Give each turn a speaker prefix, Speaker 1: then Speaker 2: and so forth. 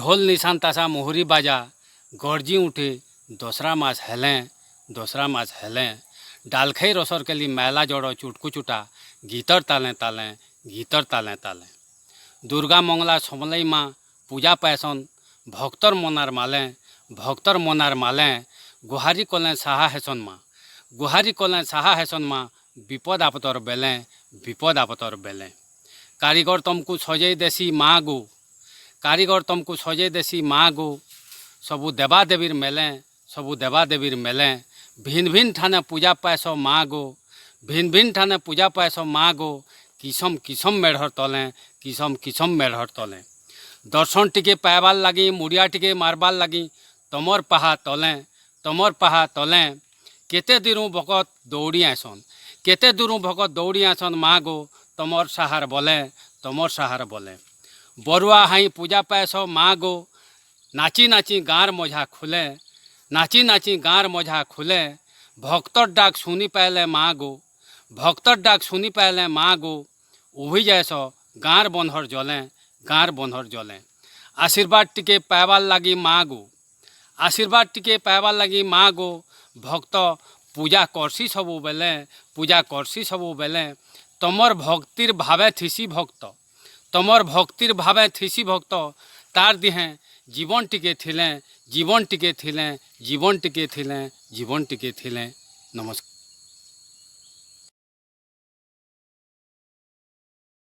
Speaker 1: ढोल निशान तासा मोहरी बाजा गरजी उठे दोसरा मास हेलें डालखई रसर केली मेला जड़ चुटकू चुटा गीतर तालें तालें दुर्गा मंगला समलई माँ पूजा पैसन भक्तर मनार मालें गुहारी कलें साहा हेसन माँ विपद आपतर बेलें कारीगर तुमको सजई देसी माँ गो सबू देवादेवीर मेलें भिन्न भिन्न ठाने पूजा पाएस माँ गो किसम मेढ़र तलें दर्शन टिके पाइबार लगी मुड़िया टिके मारबार लगी तमर पाहा तलें केते दूर भगत दौड़ी आसन माँ गो तमर साहार बोले बरुआ हाई पूजा पाएस माँ गो नाची नाची गाँर मझा खुले भक्तर डाक सुनी पाले माँ गो उभी जैस गाँर बंधर जलें आशीर्वाद टिके पाइबार लगी माँ गो भक्त पूजा करसी सबू बेले तमर भक्तिर भावे थीसी भक्त तार दिहे जीवन टिके थिलें नमस्कार।